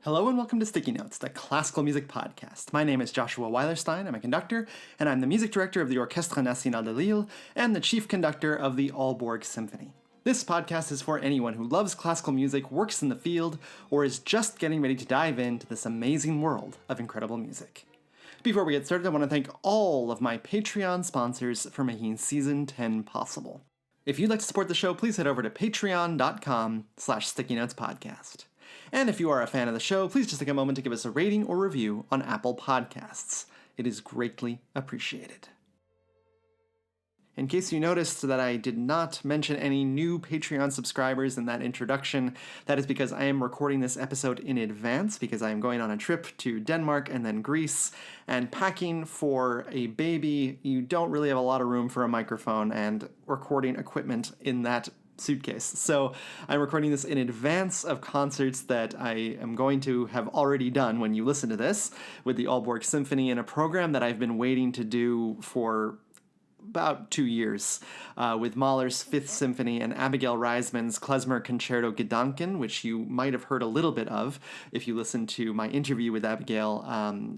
Hello and welcome to Sticky Notes, the classical music podcast. My name is Joshua Weilerstein. I'm a conductor, and I'm the music director of the Orchestra Nationale de Lille and the chief conductor of the Aalborg Symphony. This podcast is for anyone who loves classical music, works in the field, or is just getting ready to dive into this amazing world of incredible music. Before we get started, I want to thank all of my Patreon sponsors for making Season 10 possible. If you'd like to support the show, please head over to patreon.com/stickynotespodcast. And if you are a fan of the show, please just take a moment to give us a rating or review on Apple Podcasts. It is greatly appreciated. In case you noticed that I did not mention any new Patreon subscribers in that introduction, that is because I am recording this episode in advance because I am going on a trip to Denmark and then Greece, and packing for a baby, you don't really have a lot of room for a microphone and recording equipment in that suitcase. So I'm recording this in advance of concerts that I am going to have already done when you listen to this with the Aalborg Symphony in a program that I've been waiting to do for about 2 years, with Mahler's Fifth Symphony and Abigail Reisman's Klezmer Concerto Gedanken, which you might have heard a little bit of if you listened to my interview with Abigail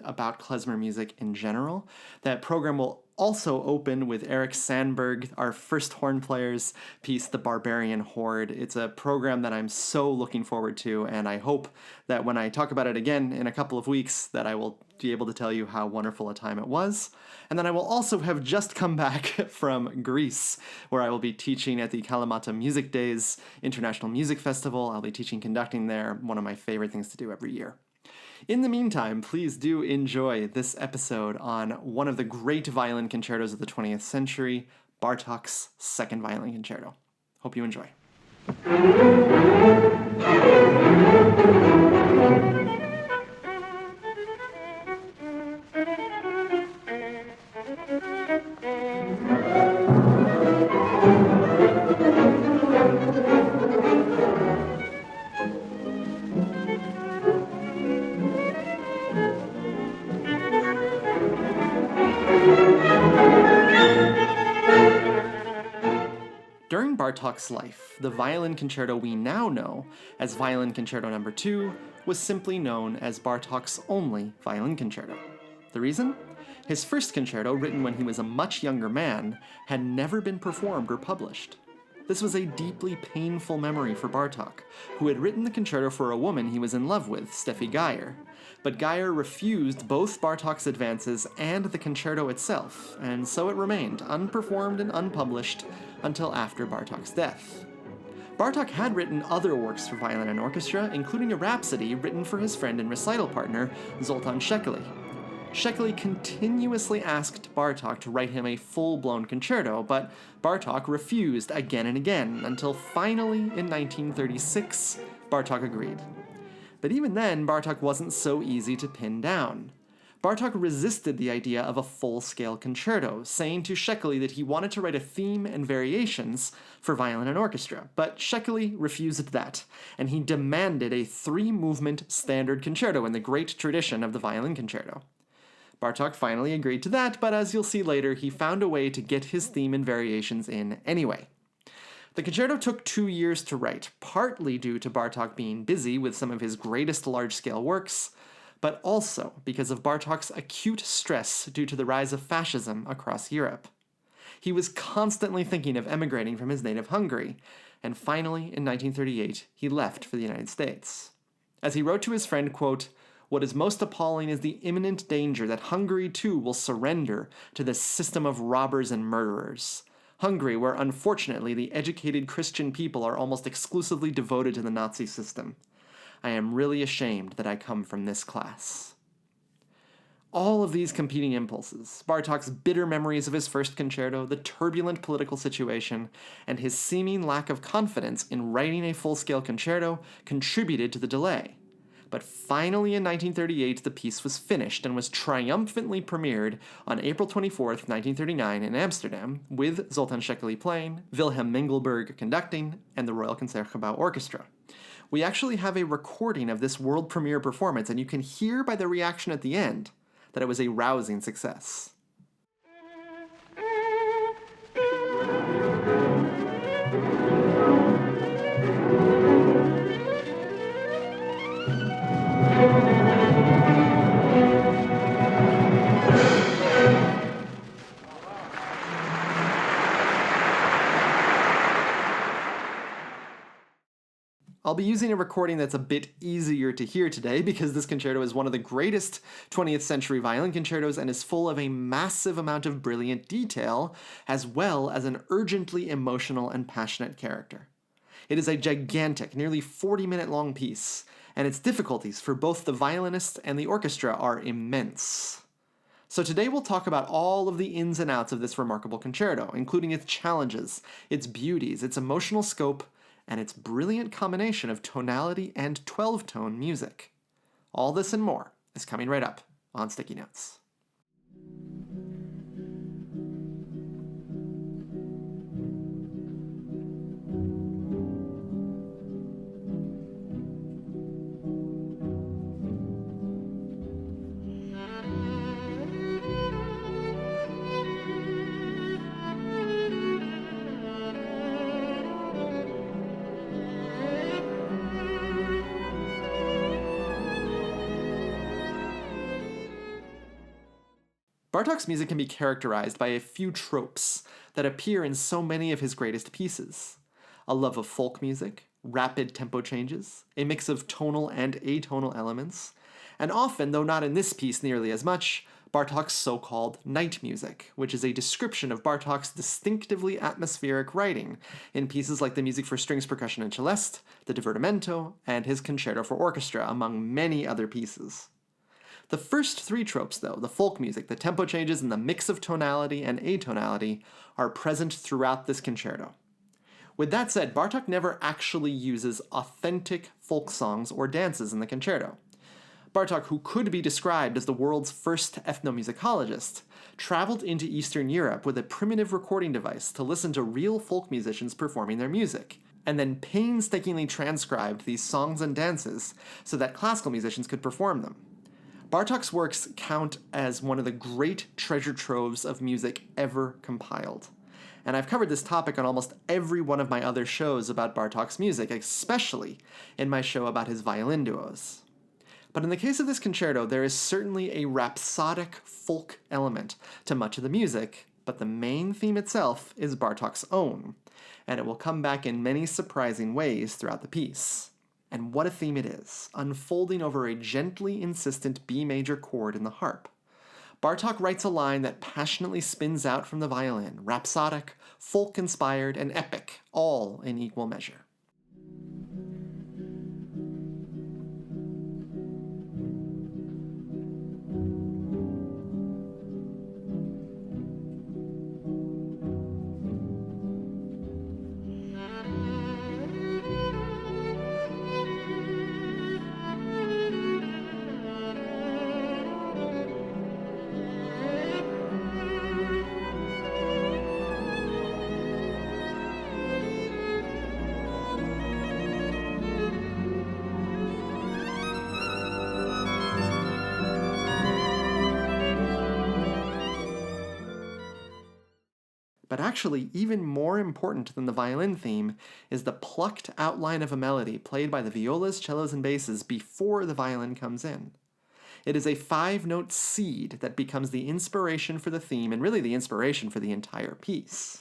about klezmer music in general. That program will also open with Eric Sandberg, our first horn player's piece, The Barbarian Horde. It's a program that I'm so looking forward to, and I hope that when I talk about it again in a couple of weeks, that I will be able to tell you how wonderful a time it was. And then I will also have just come back from Greece, where I will be teaching at the Kalamata Music Days International Music Festival. I'll be teaching conducting there, one of my favorite things to do every year. In the meantime, please do enjoy this episode on one of the great violin concertos of the 20th century, Bartok's Second Violin Concerto. Hope you enjoy. During Bartok's life, the violin concerto we now know as Violin Concerto No. 2 was simply known as Bartok's only violin concerto. The reason? His first concerto, written when he was a much younger man, had never been performed or published. This was a deeply painful memory for Bartok, who had written the concerto for a woman he was in love with, Stefi Geyer. But Geyer refused both Bartok's advances and the concerto itself, and so it remained unperformed and unpublished until after Bartok's death. Bartok had written other works for violin and orchestra, including a rhapsody written for his friend and recital partner, Zoltan Szekely. Szekely continuously asked Bartok to write him a full-blown concerto, but Bartok refused again and again, until finally, in 1936, Bartok agreed. But even then, Bartok wasn't so easy to pin down. Bartok resisted the idea of a full-scale concerto, saying to Szekely that he wanted to write a theme and variations for violin and orchestra, but Szekely refused that, and he demanded a 3-movement standard concerto in the great tradition of the violin concerto. Bartok finally agreed to that, but as you'll see later, he found a way to get his theme and variations in anyway. The concerto took 2 years to write, partly due to Bartok being busy with some of his greatest large-scale works, but also because of Bartok's acute stress due to the rise of fascism across Europe. He was constantly thinking of emigrating from his native Hungary, and finally, in 1938, he left for the United States. As he wrote to his friend, quote, "What is most appalling is the imminent danger that Hungary too will surrender to this system of robbers and murderers. Hungary, where unfortunately the educated Christian people are almost exclusively devoted to the Nazi system. I am really ashamed that I come from this class." All of these competing impulses, Bartok's bitter memories of his first concerto, the turbulent political situation, and his seeming lack of confidence in writing a full-scale concerto, contributed to the delay. But finally in 1938, the piece was finished and was triumphantly premiered on April 24th, 1939 in Amsterdam, with Zoltan Szekely playing, Wilhelm Mengelberg conducting, and the Royal Concertgebouw Orchestra. We actually have a recording of this world premiere performance, and you can hear by the reaction at the end that it was a rousing success. I'll be using a recording that's a bit easier to hear today because this concerto is one of the greatest 20th century violin concertos and is full of a massive amount of brilliant detail, as well as an urgently emotional and passionate character. It is a gigantic, nearly 40-minute long piece, and its difficulties for both the violinist and the orchestra are immense. So today we'll talk about all of the ins and outs of this remarkable concerto, including its challenges, its beauties, its emotional scope, and its brilliant combination of tonality and 12-tone music. All this and more is coming right up on Sticky Notes. Bartok's music can be characterized by a few tropes that appear in so many of his greatest pieces. A love of folk music, rapid tempo changes, a mix of tonal and atonal elements, and often, though not in this piece nearly as much, Bartok's so-called night music, which is a description of Bartok's distinctively atmospheric writing in pieces like the music for strings, percussion, and celeste, the divertimento, and his concerto for orchestra, among many other pieces. The first three tropes, though, the folk music, the tempo changes, and the mix of tonality and atonality, are present throughout this concerto. With that said, Bartok never actually uses authentic folk songs or dances in the concerto. Bartok, who could be described as the world's first ethnomusicologist, traveled into Eastern Europe with a primitive recording device to listen to real folk musicians performing their music, and then painstakingly transcribed these songs and dances so that classical musicians could perform them. Bartok's works count as one of the great treasure troves of music ever compiled. And I've covered this topic on almost every one of my other shows about Bartok's music, especially in my show about his violin duos. But in the case of this concerto, there is certainly a rhapsodic folk element to much of the music, but the main theme itself is Bartok's own, and it will come back in many surprising ways throughout the piece. And what a theme it is, unfolding over a gently insistent B major chord in the harp. Bartok writes a line that passionately spins out from the violin, rhapsodic, folk-inspired, and epic, all in equal measure. But actually, even more important than the violin theme is the plucked outline of a melody played by the violas, cellos, and basses before the violin comes in. It is a 5-note seed that becomes the inspiration for the theme and really the inspiration for the entire piece.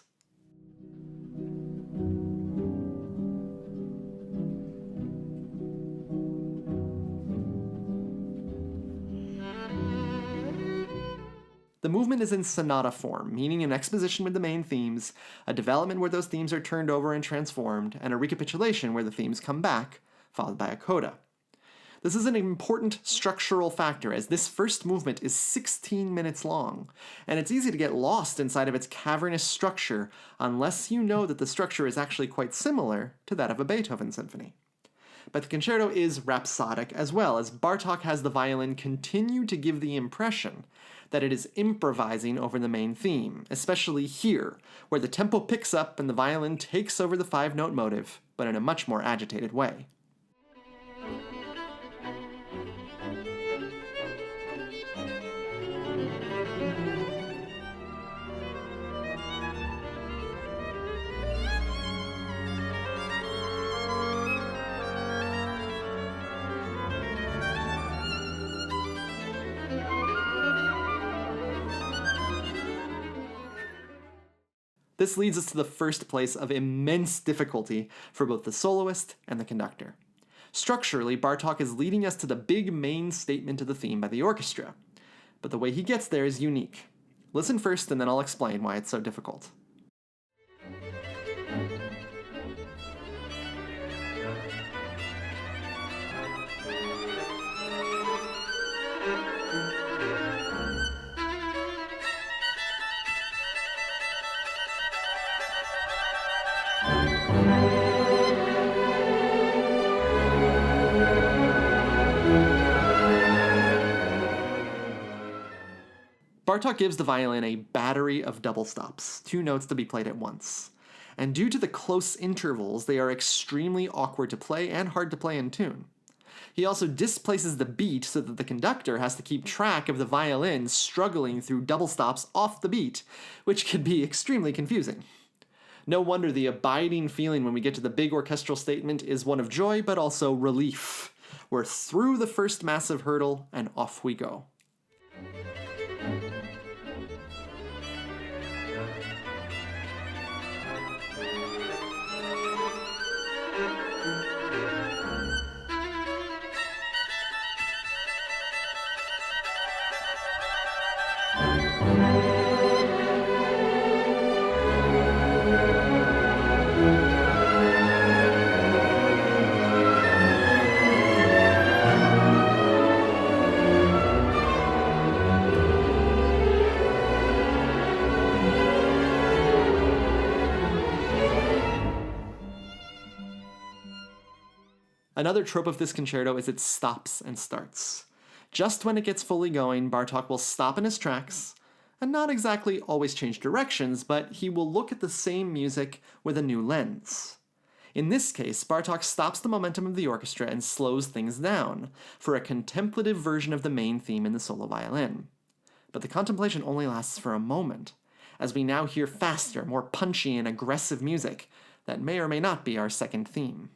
The movement is in sonata form, meaning an exposition with the main themes, a development where those themes are turned over and transformed, and a recapitulation where the themes come back, followed by a coda. This is an important structural factor, as this first movement is 16 minutes long, and it's easy to get lost inside of its cavernous structure unless you know that the structure is actually quite similar to that of a Beethoven symphony. But the concerto is rhapsodic as well, as Bartok has the violin continue to give the impression that it is improvising over the main theme, especially here, where the tempo picks up and the violin takes over the 5-note motive, but in a much more agitated way. This leads us to the first place of immense difficulty for both the soloist and the conductor. Structurally, Bartok is leading us to the big main statement of the theme by the orchestra, but the way he gets there is unique. Listen first, and then I'll explain why it's so difficult. Bartok gives the violin a battery of double stops, 2 notes to be played at once. And due to the close intervals, they are extremely awkward to play and hard to play in tune. He also displaces the beat so that the conductor has to keep track of the violin struggling through double stops off the beat, which can be extremely confusing. No wonder the abiding feeling when we get to the big orchestral statement is one of joy, but also relief. We're through the first massive hurdle, and off we go. Another trope of this concerto is its stops and starts. Just when it gets fully going, Bartok will stop in his tracks, and not exactly always change directions, but he will look at the same music with a new lens. In this case, Bartok stops the momentum of the orchestra and slows things down for a contemplative version of the main theme in the solo violin. But the contemplation only lasts for a moment, as we now hear faster, more punchy and aggressive music that may or may not be our second theme.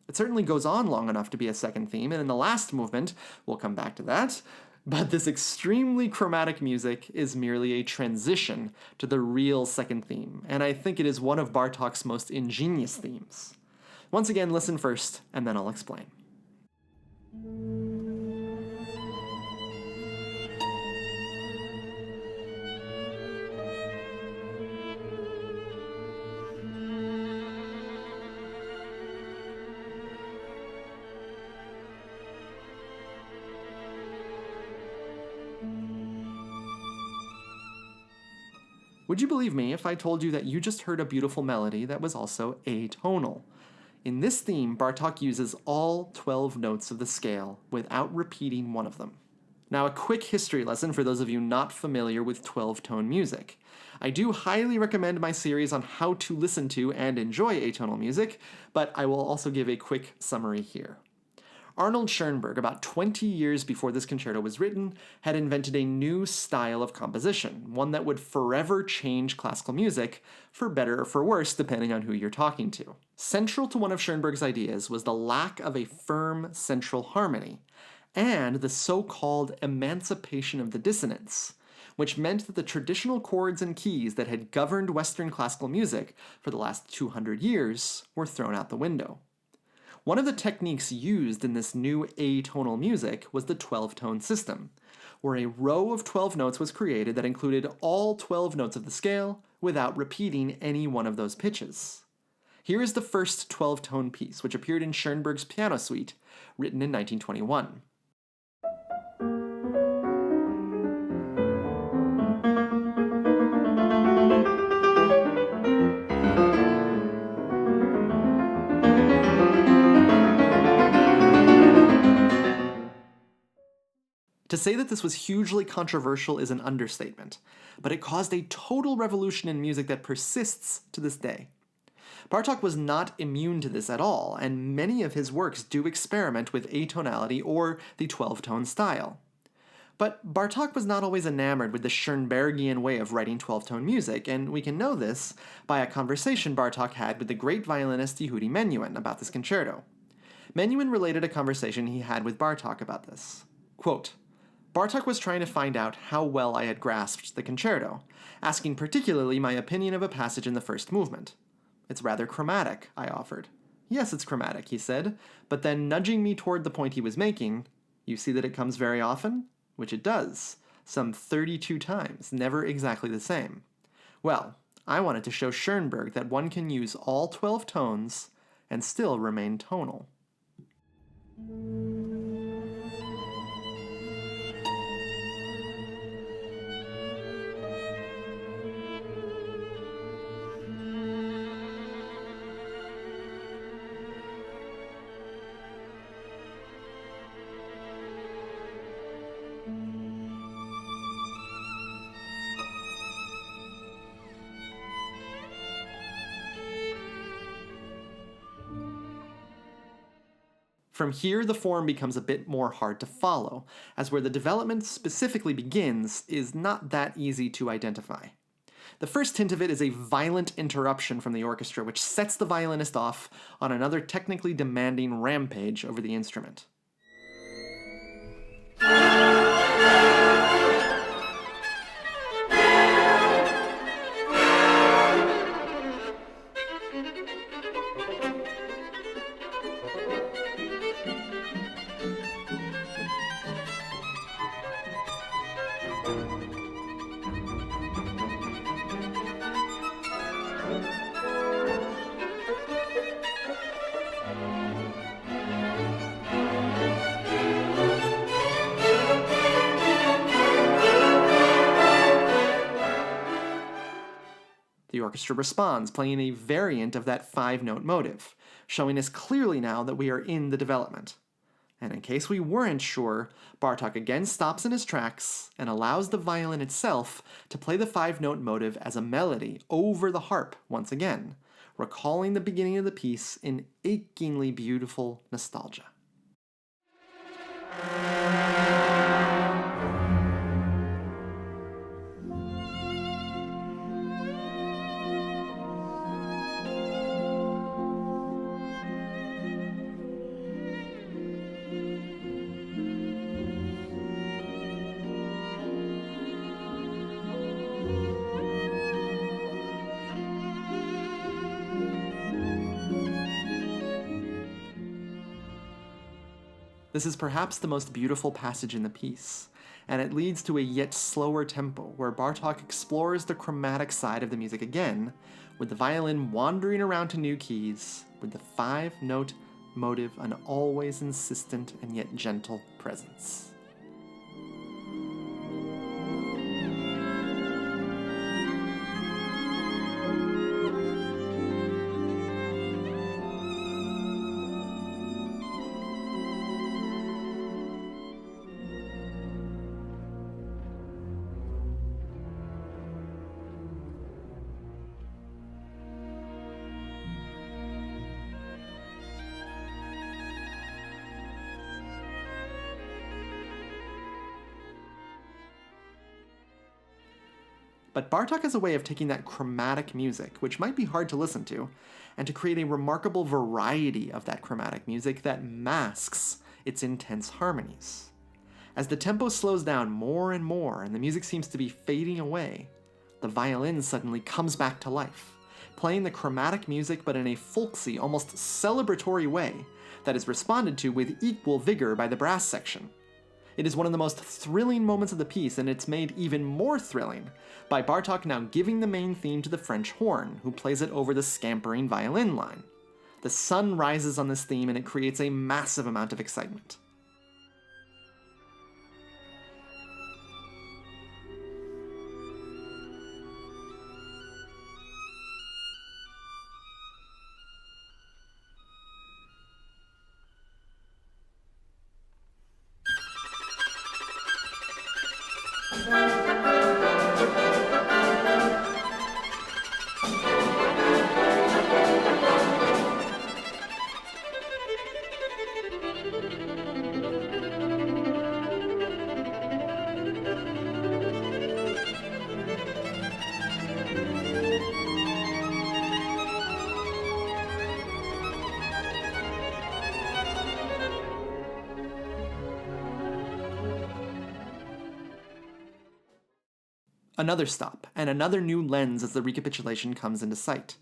It certainly goes on long enough to be a second theme, and in the last movement, we'll come back to that, but this extremely chromatic music is merely a transition to the real second theme, and I think it is one of Bartok's most ingenious themes. Once again, listen first, and then I'll explain. Would you believe me if I told you that you just heard a beautiful melody that was also atonal? In this theme, Bartok uses all 12 notes of the scale without repeating one of them. Now, a quick history lesson for those of you not familiar with 12-tone music. I do highly recommend my series on how to listen to and enjoy atonal music, but I will also give a quick summary here. Arnold Schoenberg, about 20 years before this concerto was written, had invented a new style of composition, one that would forever change classical music, for better or for worse, depending on who you're talking to. Central to one of Schoenberg's ideas was the lack of a firm central harmony, and the so-called emancipation of the dissonance, which meant that the traditional chords and keys that had governed Western classical music for the last 200 years were thrown out the window. One of the techniques used in this new atonal music was the 12-tone system, where a row of 12 notes was created that included all 12 notes of the scale without repeating any one of those pitches. Here is the first 12-tone piece, which appeared in Schoenberg's Piano Suite, written in 1921. To say that this was hugely controversial is an understatement, but it caused a total revolution in music that persists to this day. Bartok was not immune to this at all, and many of his works do experiment with atonality or the 12-tone style. But Bartok was not always enamored with the Schoenbergian way of writing 12-tone music, and we can know this by a conversation Bartok had with the great violinist Yehudi Menuhin about this concerto. Menuhin related a conversation he had with Bartok about this. Quote, Bartok was trying to find out how well I had grasped the concerto, asking particularly my opinion of a passage in the first movement. It's rather chromatic, I offered. Yes, it's chromatic, he said, but then nudging me toward the point he was making, you see that it comes very often? Which it does, some 32 times, never exactly the same. Well, I wanted to show Schoenberg that one can use all 12 tones and still remain tonal. From here, the form becomes a bit more hard to follow, as where the development specifically begins is not that easy to identify. The first hint of it is a violent interruption from the orchestra, which sets the violinist off on another technically demanding rampage over the instrument. The orchestra responds, playing a variant of that 5-note motive, showing us clearly now that we are in the development. And in case we weren't sure, Bartok again stops in his tracks and allows the violin itself to play the 5-note motive as a melody over the harp once again, recalling the beginning of the piece in achingly beautiful nostalgia. This is perhaps the most beautiful passage in the piece, and it leads to a yet slower tempo where Bartok explores the chromatic side of the music again, with the violin wandering around to new keys, with the 5-note motive an always insistent and yet gentle presence. But Bartok has a way of taking that chromatic music, which might be hard to listen to, and to create a remarkable variety of that chromatic music that masks its intense harmonies. As the tempo slows down more and more and the music seems to be fading away, the violin suddenly comes back to life, playing the chromatic music but in a folksy, almost celebratory way that is responded to with equal vigor by the brass section. It is one of the most thrilling moments of the piece, and it's made even more thrilling by Bartok now giving the main theme to the French horn, who plays it over the scampering violin line. The sun rises on this theme, and it creates a massive amount of excitement. Another stop, and another new lens as the recapitulation comes into sight.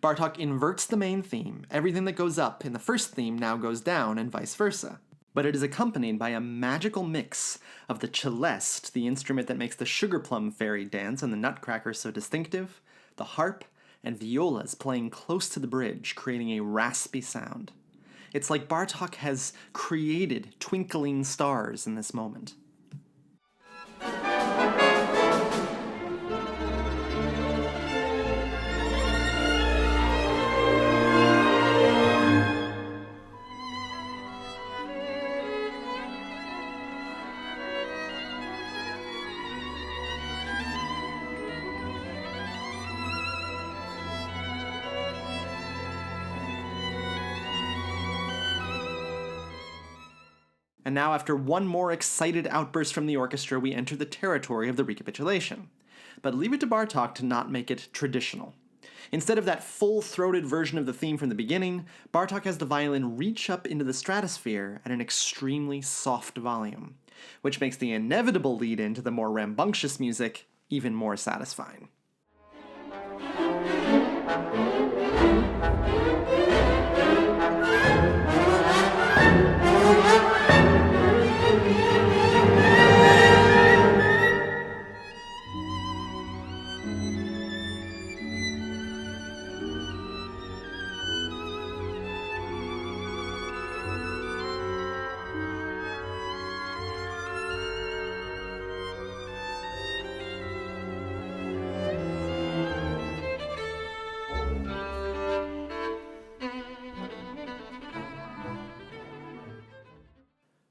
Bartok inverts the main theme. Everything that goes up in the first theme now goes down, and vice versa. But it is accompanied by a magical mix of the celeste, the instrument that makes the sugar plum fairy dance and the nutcracker so distinctive, the harp, and violas playing close to the bridge, creating a raspy sound. It's like Bartok has created twinkling stars in this moment. And now, after one more excited outburst from the orchestra, we enter the territory of the recapitulation. But leave it to Bartok to not make it traditional. Instead of that full-throated version of the theme from the beginning, Bartok has the violin reach up into the stratosphere at an extremely soft volume, which makes the inevitable lead-in to the more rambunctious music even more satisfying.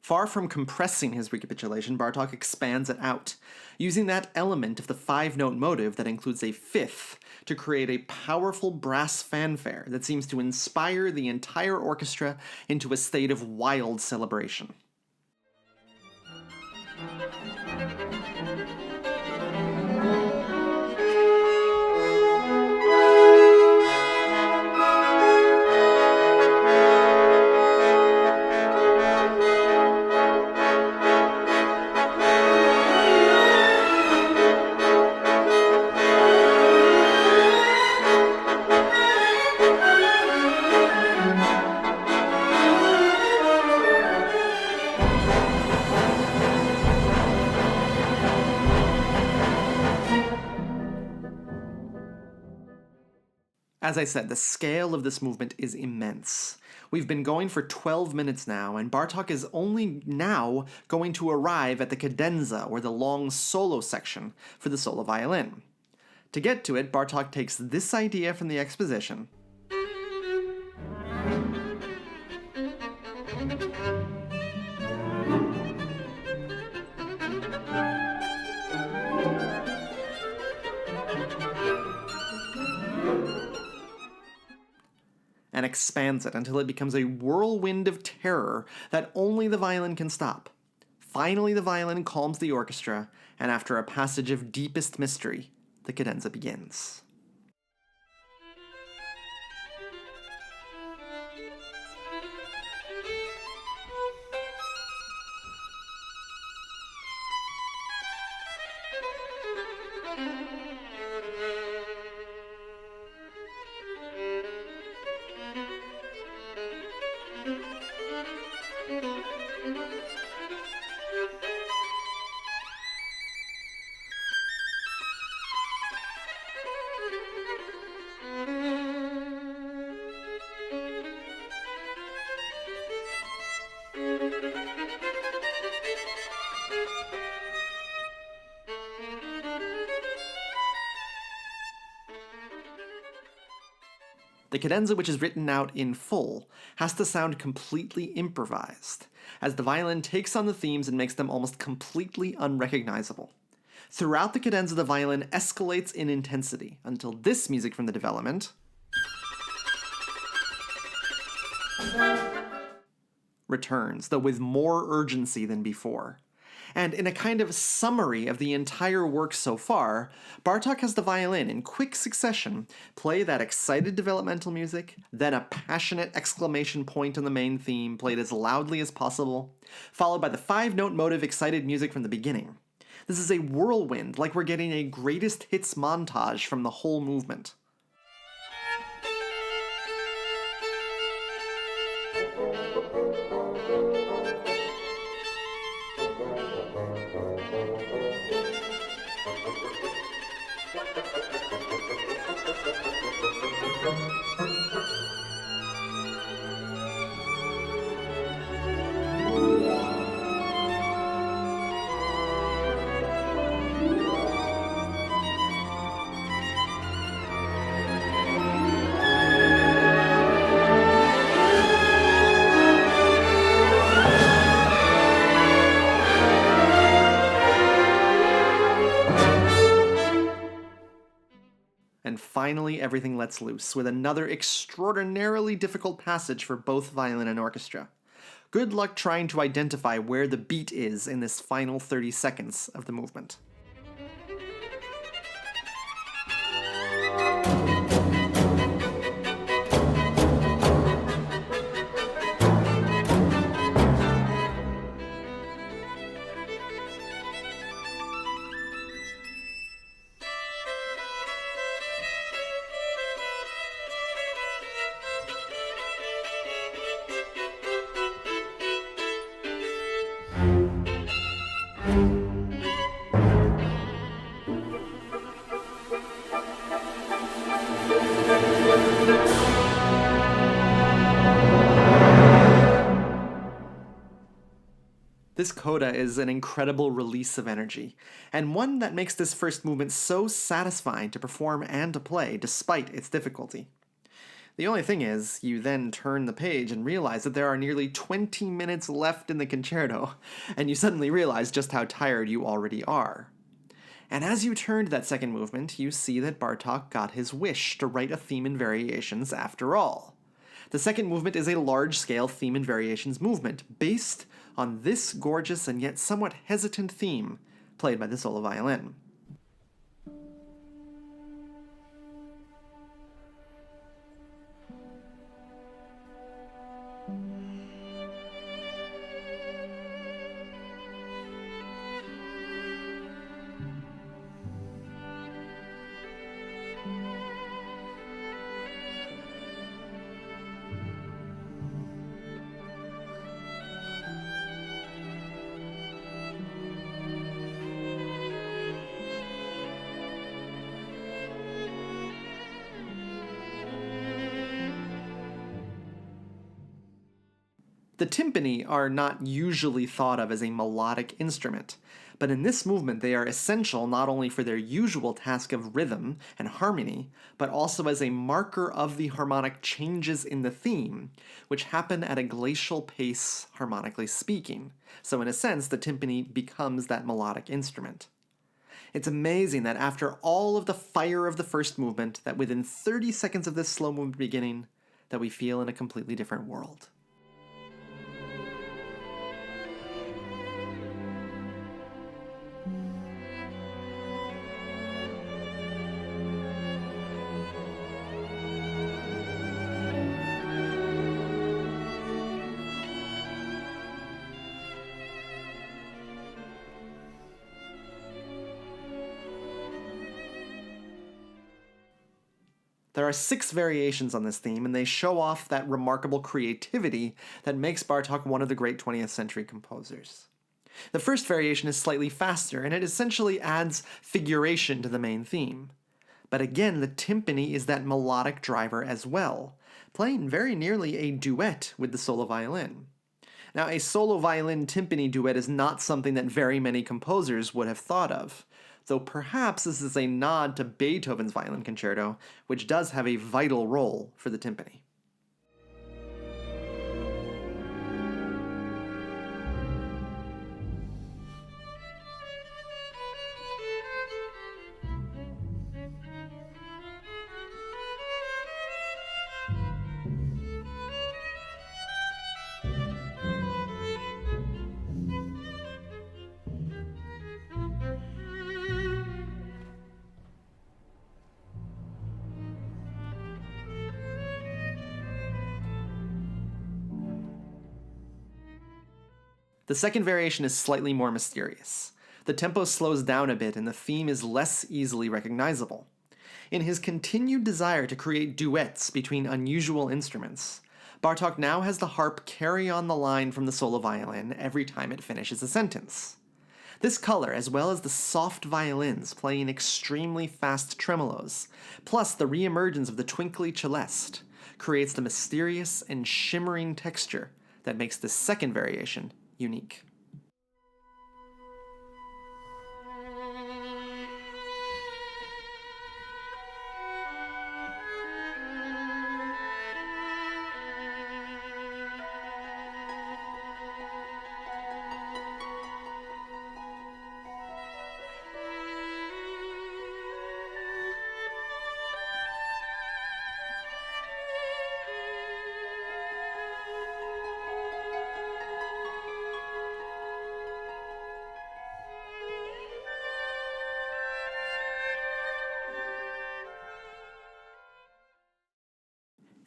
Far from compressing his recapitulation, Bartok expands it out, using that element of the five-note motive that includes a fifth to create a powerful brass fanfare that seems to inspire the entire orchestra into a state of wild celebration. As I said, the scale of this movement is immense. We've been going for 12 minutes now, and Bartok is only now going to arrive at the cadenza, or the long solo section, for the solo violin. To get to it, Bartok takes this idea from the exposition, and expands it until it becomes a whirlwind of terror that only the violin can stop. Finally, the violin calms the orchestra, and after a passage of deepest mystery, the cadenza begins. The cadenza, which is written out in full, has to sound completely improvised, as the violin takes on the themes and makes them almost completely unrecognizable. Throughout the cadenza, the violin escalates in intensity, until this music from the development returns, though with more urgency than before. And in a kind of summary of the entire work so far, Bartok has the violin, in quick succession, play that excited developmental music, then a passionate exclamation point on the main theme, played as loudly as possible, followed by the five-note motive excited music from the beginning. This is a whirlwind, like we're getting a greatest hits montage from the whole movement. And finally, everything lets loose, with another extraordinarily difficult passage for both violin and orchestra. Good luck trying to identify where the beat is in this final 30 seconds of the movement. This coda is an incredible release of energy, and one that makes this first movement so satisfying to perform and to play, despite its difficulty. The only thing is, you then turn the page and realize that there are nearly 20 minutes left in the concerto, and you suddenly realize just how tired you already are. And as you turn to that second movement, you see that Bartok got his wish to write a theme and variations after all. The second movement is a large-scale theme and variations movement, based on this gorgeous and yet somewhat hesitant theme, played by the solo violin. The timpani are not usually thought of as a melodic instrument, but in this movement they are essential not only for their usual task of rhythm and harmony, but also as a marker of the harmonic changes in the theme, which happen at a glacial pace, harmonically speaking. So in a sense, the timpani becomes that melodic instrument. It's amazing that after all of the fire of the first movement, that within 30 seconds of this slow movement beginning, that we feel in a completely different world. There are 6 variations on this theme, and they show off that remarkable creativity that makes Bartok one of the great 20th century composers. The first variation is slightly faster, and it essentially adds figuration to the main theme. But again, the timpani is that melodic driver as well, playing very nearly a duet with the solo violin. Now, a solo violin timpani duet is not something that very many composers would have thought of, though perhaps this is a nod to Beethoven's Violin Concerto, which does have a vital role for the timpani. The second variation is slightly more mysterious. The tempo slows down a bit and the theme is less easily recognizable. In his continued desire to create duets between unusual instruments, Bartok now has the harp carry on the line from the solo violin every time it finishes a sentence. This color, as well as the soft violins playing extremely fast tremolos, plus the reemergence of the twinkly celeste, creates the mysterious and shimmering texture that makes this second variation unique.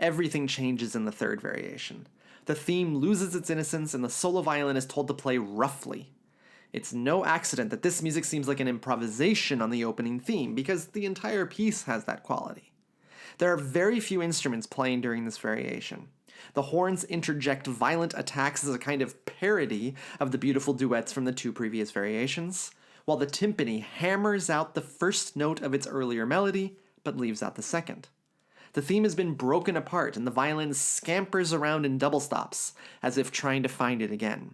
Everything changes in the third variation. The theme loses its innocence and the solo violin is told to play roughly. It's no accident that this music seems like an improvisation on the opening theme, because the entire piece has that quality. There are very few instruments playing during this variation. The horns interject violent attacks as a kind of parody of the beautiful duets from the two previous variations, while the timpani hammers out the first note of its earlier melody, but leaves out the second. The theme has been broken apart and the violin scampers around in double stops, as if trying to find it again.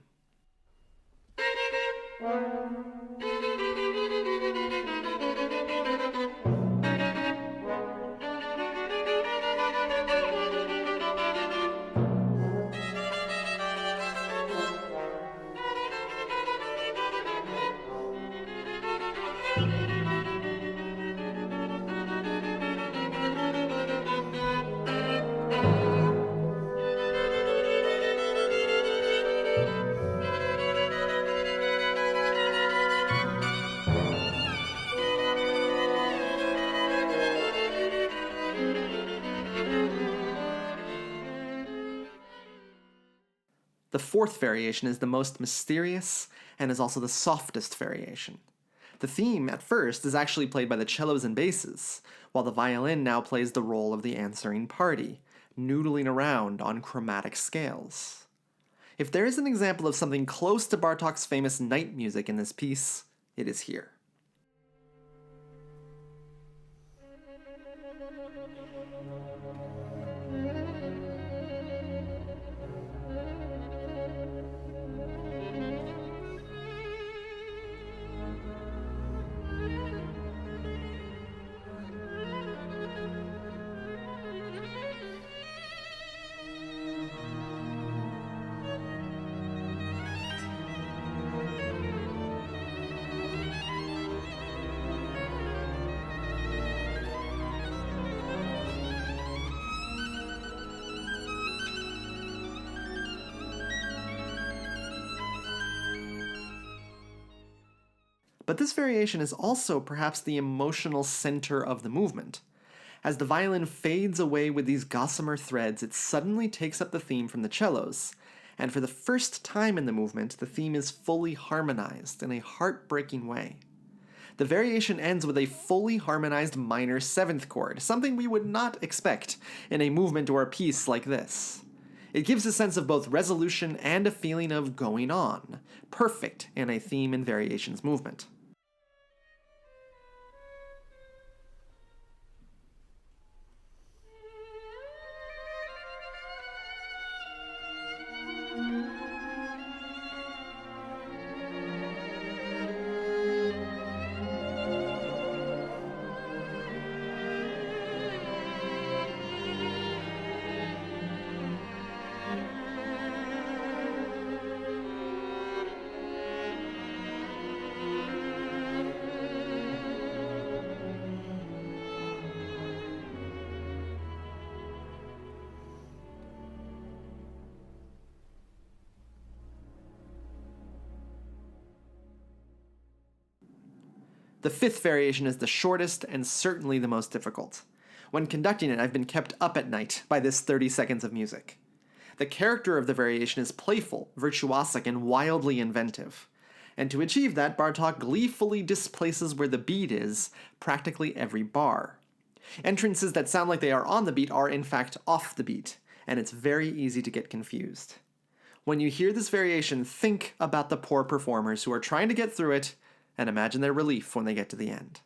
The fourth variation is the most mysterious and is also the softest variation. The theme, at first, is actually played by the cellos and basses, while the violin now plays the role of the answering party, noodling around on chromatic scales. If there is an example of something close to Bartok's famous night music in this piece, it is here. But this variation is also perhaps the emotional center of the movement. As the violin fades away with these gossamer threads, it suddenly takes up the theme from the cellos, and for the first time in the movement, the theme is fully harmonized in a heartbreaking way. The variation ends with a fully harmonized minor seventh chord, something we would not expect in a movement or a piece like this. It gives a sense of both resolution and a feeling of going on, perfect in a theme and variations movement. The fifth variation is the shortest and certainly the most difficult. When conducting it, I've been kept up at night by this 30 seconds of music. The character of the variation is playful, virtuosic, and wildly inventive. And to achieve that, Bartok gleefully displaces where the beat is practically every bar. Entrances that sound like they are on the beat are in fact off the beat, and it's very easy to get confused. When you hear this variation, think about the poor performers who are trying to get through it, and imagine their relief when they get to the end.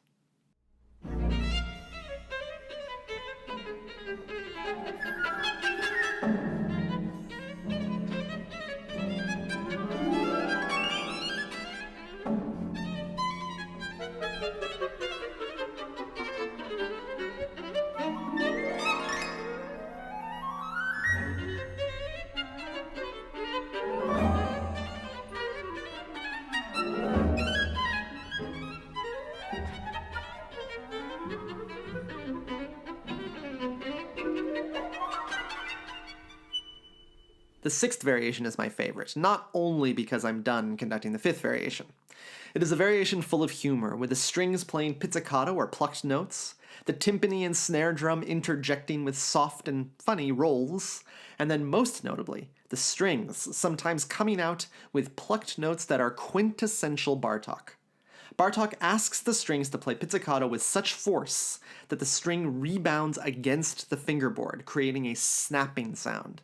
The sixth variation is my favorite, not only because I'm done conducting the fifth variation. It is a variation full of humor, with the strings playing pizzicato or plucked notes, the timpani and snare drum interjecting with soft and funny rolls, and then most notably, the strings sometimes coming out with plucked notes that are quintessential Bartok. Bartok asks the strings to play pizzicato with such force that the string rebounds against the fingerboard, creating a snapping sound.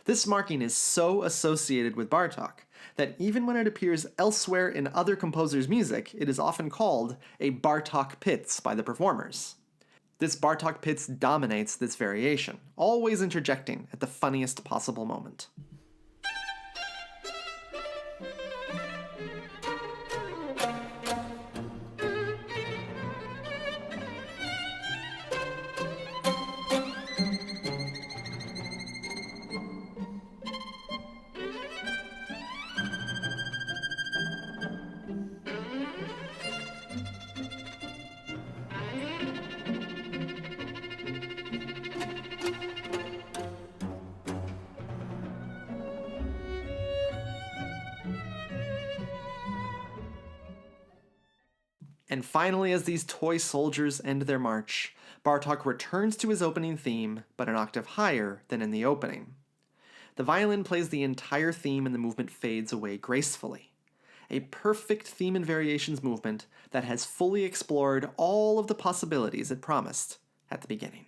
This marking is so associated with Bartok that even when it appears elsewhere in other composers' music, it is often called a Bartok pitz by the performers. This Bartok pitz dominates this variation, always interjecting at the funniest possible moment. And finally, as these toy soldiers end their march, Bartok returns to his opening theme, but an octave higher than in the opening. The violin plays the entire theme and the movement fades away gracefully. A perfect theme and variations movement that has fully explored all of the possibilities it promised at the beginning.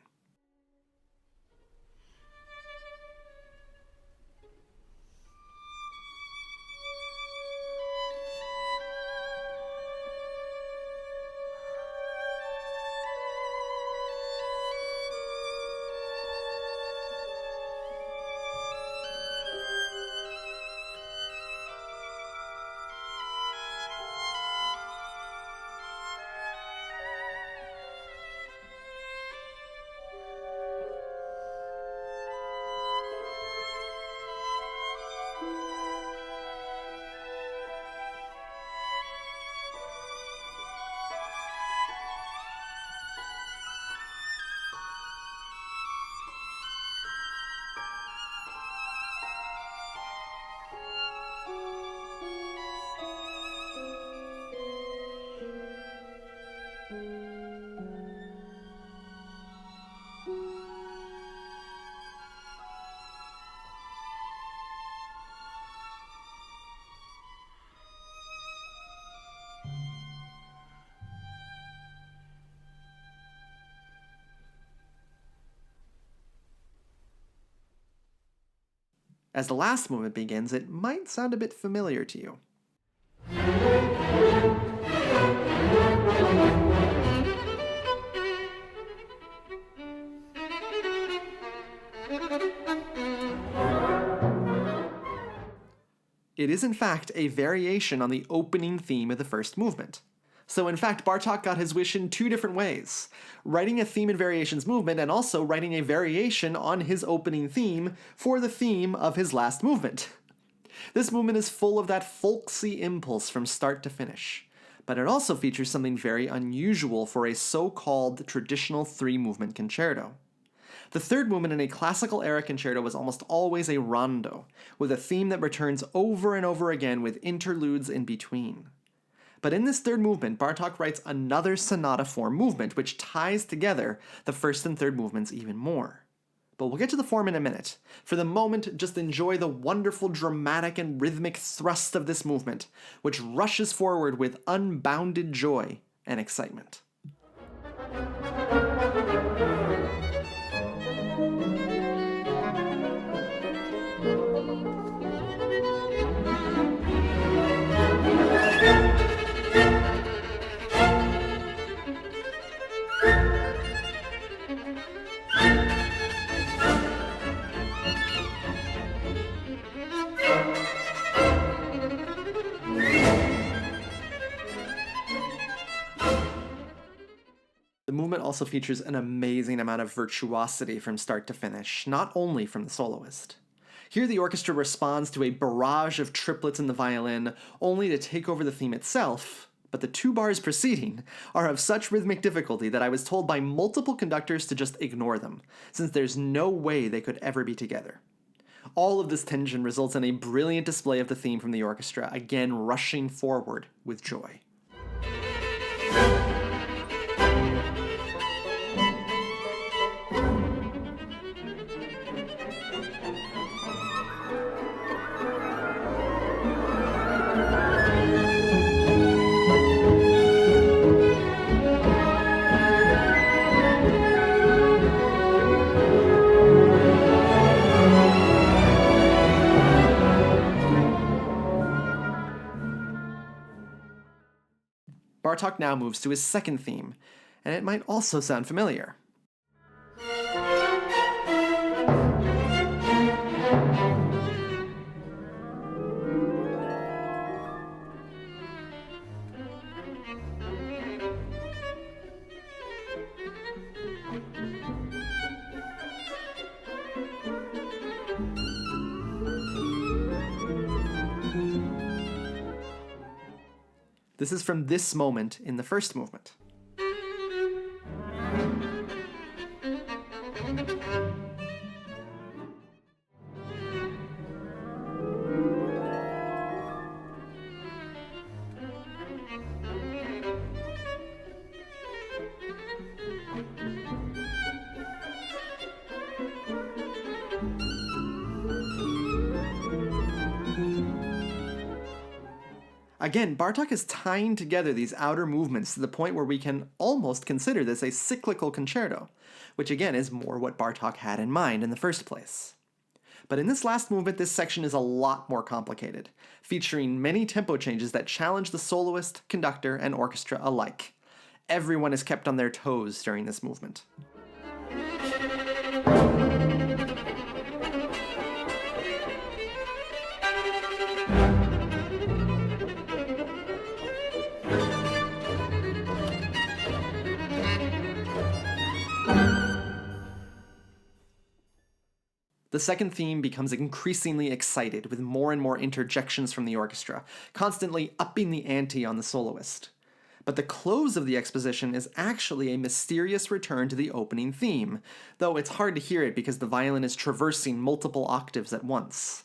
As the last movement begins, it might sound a bit familiar to you. It is in fact a variation on the opening theme of the first movement. So in fact, Bartok got his wish in two different ways, writing a theme and variations movement and also writing a variation on his opening theme for the theme of his last movement. This movement is full of that folksy impulse from start to finish, but it also features something very unusual for a so-called traditional three-movement concerto. The third movement in a classical era concerto was almost always a rondo, with a theme that returns over and over again with interludes in between. But in this third movement, Bartok writes another sonata form movement, which ties together the first and third movements even more. but we'll get to the form in a minute. For the moment, just enjoy the wonderful dramatic and rhythmic thrust of this movement, which rushes forward with unbounded joy and excitement. The movement also features an amazing amount of virtuosity from start to finish, not only from the soloist. Here the orchestra responds to a barrage of triplets in the violin, only to take over the theme itself, but the 2 bars preceding are of such rhythmic difficulty that I was told by multiple conductors to just ignore them, since there's no way they could ever be together. All of this tension results in a brilliant display of the theme from the orchestra, again rushing forward with joy. Bartok now moves to his second theme, and it might also sound familiar. This is from this moment in the first movement. Again, Bartok is tying together these outer movements to the point where we can almost consider this a cyclical concerto, which again is more what Bartok had in mind in the first place. But in this last movement, this section is a lot more complicated, featuring many tempo changes that challenge the soloist, conductor, and orchestra alike. Everyone is kept on their toes during this movement. The second theme becomes increasingly excited with more and more interjections from the orchestra, constantly upping the ante on the soloist. But the close of the exposition is actually a mysterious return to the opening theme, though it's hard to hear it because the violin is traversing multiple octaves at once.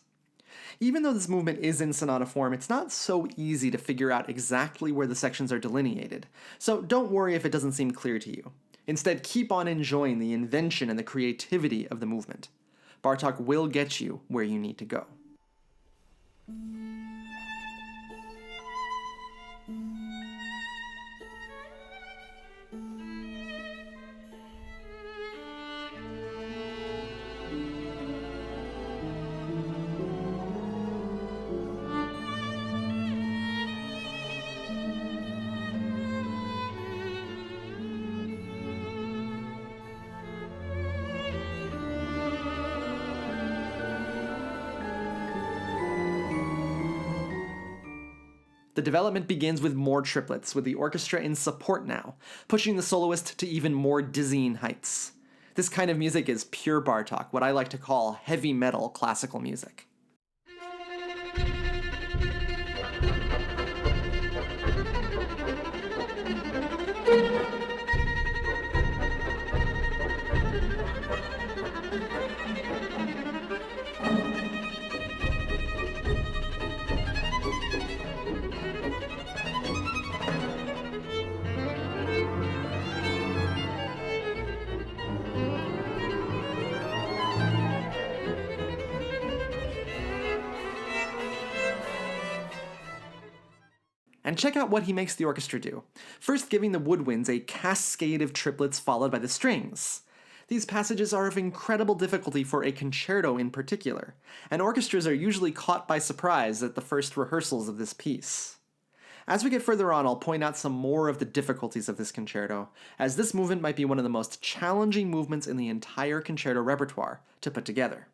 Even though this movement is in sonata form, it's not so easy to figure out exactly where the sections are delineated, so don't worry if it doesn't seem clear to you. Instead, keep on enjoying the invention and the creativity of the movement. Bartok will get you where you need to go. The development begins with more triplets, with the orchestra in support now, pushing the soloist to even more dizzying heights. This kind of music is pure Bartok, what I like to call heavy metal classical music. And check out what he makes the orchestra do. First, giving the woodwinds a cascade of triplets followed by the strings. These passages are of incredible difficulty for a concerto in particular, and orchestras are usually caught by surprise at the first rehearsals of this piece. As we get further on, I'll point out some more of the difficulties of this concerto, as this movement might be one of the most challenging movements in the entire concerto repertoire to put together.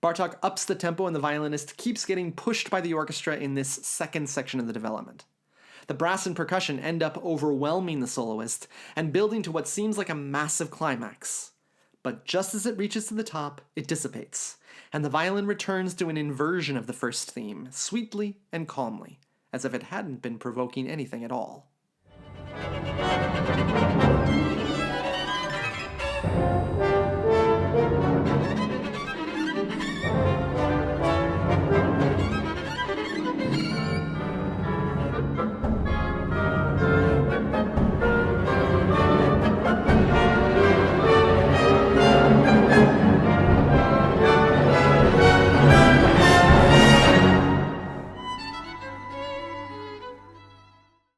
Bartok ups the tempo and the violinist keeps getting pushed by the orchestra in this second section of the development. The brass and percussion end up overwhelming the soloist and building to what seems like a massive climax. But just as it reaches to the top, it dissipates, and the violin returns to an inversion of the first theme, sweetly and calmly, as if it hadn't been provoking anything at all.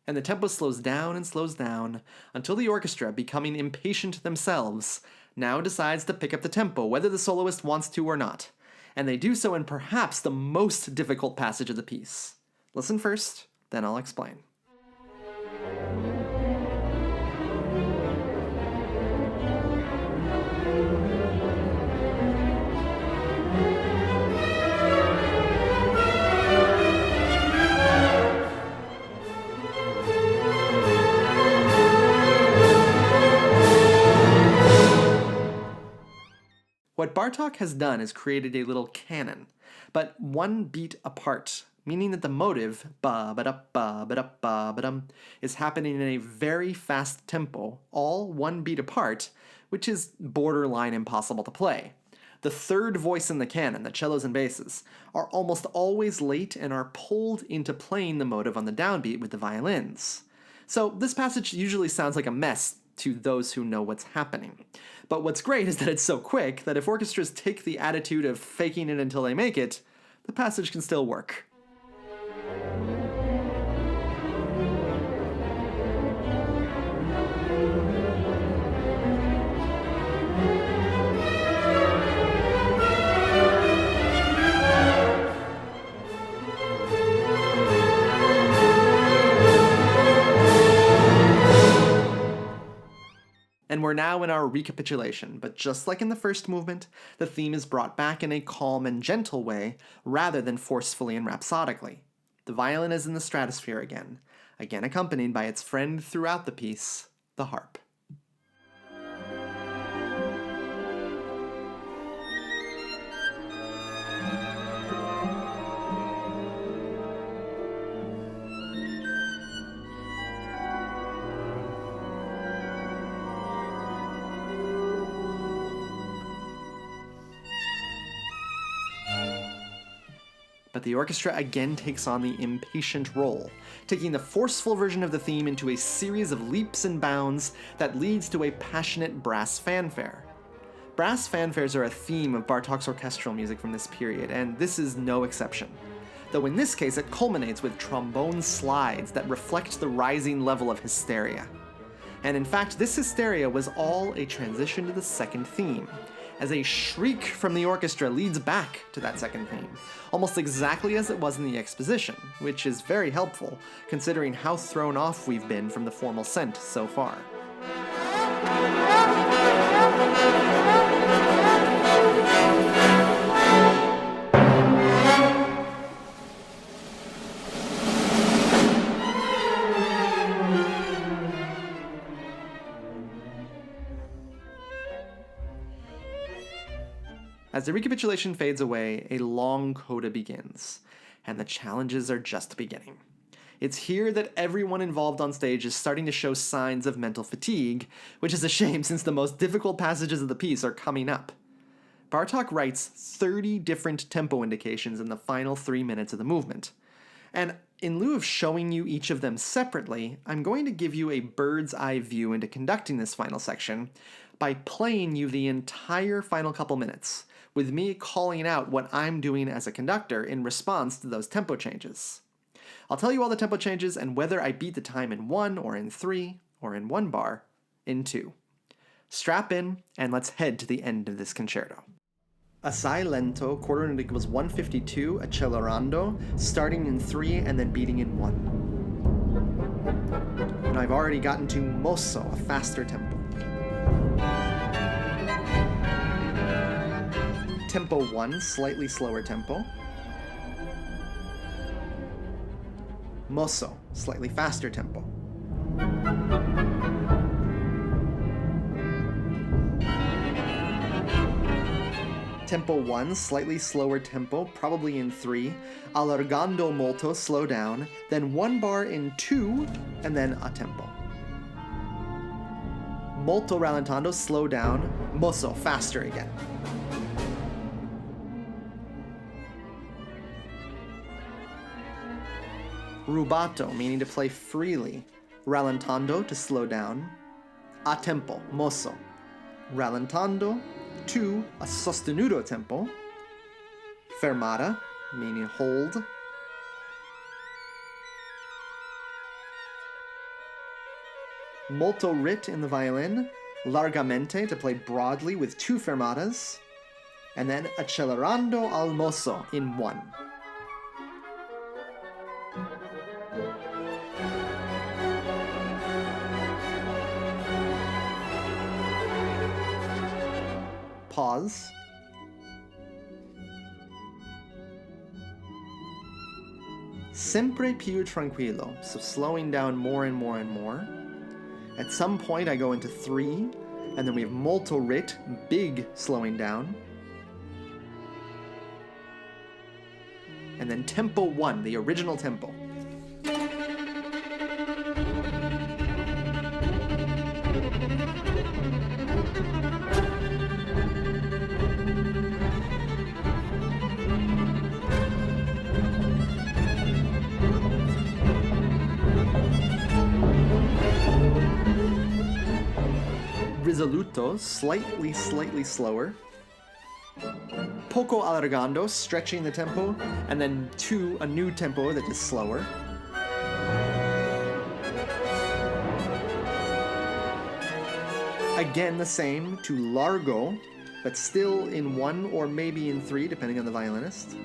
And the tempo slows down until the orchestra, becoming impatient themselves, now decides to pick up the tempo, whether the soloist wants to or not. And they do so in perhaps the most difficult passage of the piece. Listen first, then I'll explain. What Bartok has done is created a little canon, but one beat apart, meaning that the motive ba-ba-da-ba-ba-da-ba-ba-dum is happening in a very fast tempo, all one beat apart, which is borderline impossible to play. The third voice in the canon, the cellos and basses, are almost always late and are pulled into playing the motive on the downbeat with the violins. So this passage usually sounds like a mess to those who know what's happening. But what's great is that it's so quick that if orchestras take the attitude of faking it until they make it, the passage can still work. And we're now in our recapitulation, but just like in the first movement, the theme is brought back in a calm and gentle way, rather than forcefully and rhapsodically. The violin is in the stratosphere again accompanied by its friend throughout the piece, the harp. But the orchestra again takes on the impatient role, taking the forceful version of the theme into a series of leaps and bounds that leads to a passionate brass fanfare. Brass fanfares are a theme of Bartok's orchestral music from this period, and this is no exception. Though in this case it culminates with trombone slides that reflect the rising level of hysteria. And in fact, this hysteria was all a transition to the second theme, as a shriek from the orchestra leads back to that second theme, almost exactly as it was in the exposition, which is very helpful, considering how thrown off we've been from the formal scent so far. As the recapitulation fades away, a long coda begins, and the challenges are just beginning. It's here that everyone involved on stage is starting to show signs of mental fatigue, which is a shame since the most difficult passages of the piece are coming up. Bartok writes 30 different tempo indications in the final 3 minutes of the movement. And in lieu of showing you each of them separately, I'm going to give you a bird's eye view into conducting this final section by playing you the entire final couple minutes, with me calling out what I'm doing as a conductor in response to those tempo changes. I'll tell you all the tempo changes and whether I beat the time in 1 or in 3 or in 1 bar in 2. Strap in and let's head to the end of this concerto. Assai lento, quarter note equals 152, accelerando, starting in 3 and then beating in 1. And I've already gotten to mosso, a faster tempo. Tempo 1, slightly slower tempo. Mosso, slightly faster tempo. Tempo 1, slightly slower tempo, probably in 3. Allargando molto, slow down. Then 1 bar in 2, and then a tempo. Molto rallentando, slow down. Mosso, faster again. Rubato, meaning to play freely. Rallentando, to slow down. A tempo, mosso. Rallentando, 2, a sostenuto tempo. Fermata, meaning hold. Molto rit in the violin. Largamente, to play broadly with 2 fermatas. And then accelerando al mosso in 1. Pause. Sempre più tranquillo, so slowing down more and more and more. At some point I go into 3, and then we have molto rit, big slowing down. And then tempo 1, the original tempo. Risoluto, slightly slower. Poco allargando, stretching the tempo, and then 2, a new tempo that is slower. Again the same, to largo, but still in 1 or maybe in 3, depending on the violinist.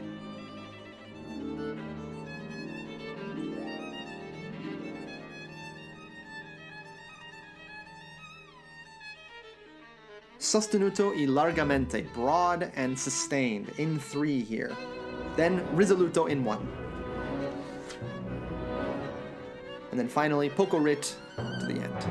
Sostenuto y largamente, broad and sustained, in 3 here. Then risoluto in 1. And then finally, poco rit to the end.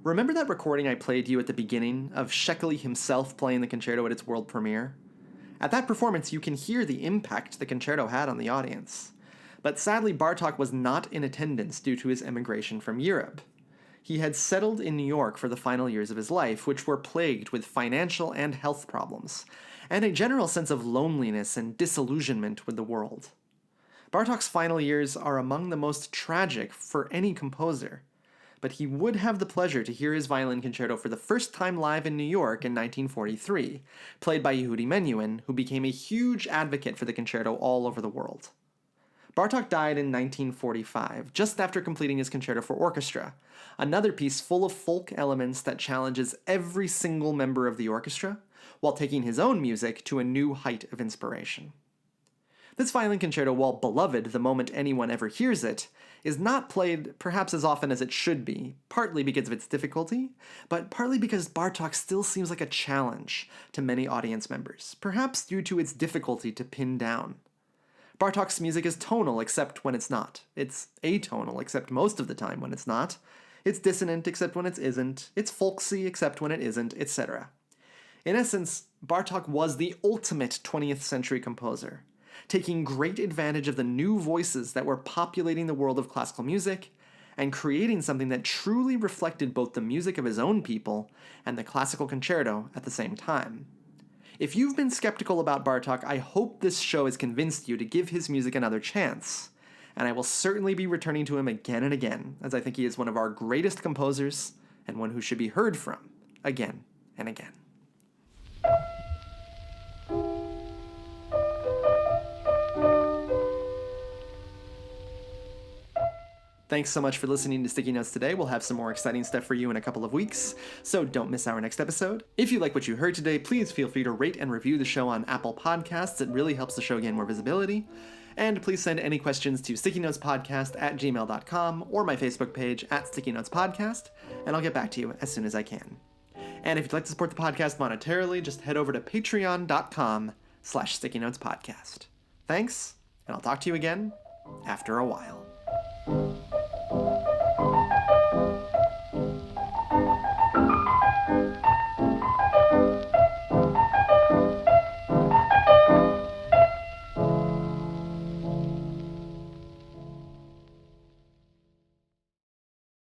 Remember that recording I played you at the beginning of Szekely himself playing the concerto at its world premiere? At that performance, you can hear the impact the concerto had on the audience. But sadly, Bartok was not in attendance due to his emigration from Europe. He had settled in New York for the final years of his life, which were plagued with financial and health problems, and a general sense of loneliness and disillusionment with the world. Bartok's final years are among the most tragic for any composer, but he would have the pleasure to hear his violin concerto for the first time live in New York in 1943, played by Yehudi Menuhin, who became a huge advocate for the concerto all over the world. Bartok died in 1945, just after completing his concerto for orchestra, another piece full of folk elements that challenges every single member of the orchestra, while taking his own music to a new height of inspiration. This violin concerto, while beloved the moment anyone ever hears it, is not played perhaps as often as it should be, partly because of its difficulty, but partly because Bartok still seems like a challenge to many audience members, perhaps due to its difficulty to pin down. Bartok's music is tonal except when it's not. It's atonal except most of the time when it's not. It's dissonant except when it isn't. It's folksy except when it isn't, etc. In essence, Bartok was the ultimate 20th century composer, taking great advantage of the new voices that were populating the world of classical music, and creating something that truly reflected both the music of his own people and the classical concerto at the same time. If you've been skeptical about Bartok, I hope this show has convinced you to give his music another chance, and I will certainly be returning to him again and again, as I think he is one of our greatest composers and one who should be heard from again and again. Thanks so much for listening to Sticky Notes today. We'll have some more exciting stuff for you in a couple of weeks, so don't miss our next episode. If you like what you heard today, please feel free to rate and review the show on Apple Podcasts. It really helps the show gain more visibility. And please send any questions to stickynotespodcast@gmail.com or my Facebook page @StickyNotesPodcast, and I'll get back to you as soon as I can. And if you'd like to support the podcast monetarily, just head over to patreon.com/StickyNotesPodcast. Thanks, and I'll talk to you again after a while.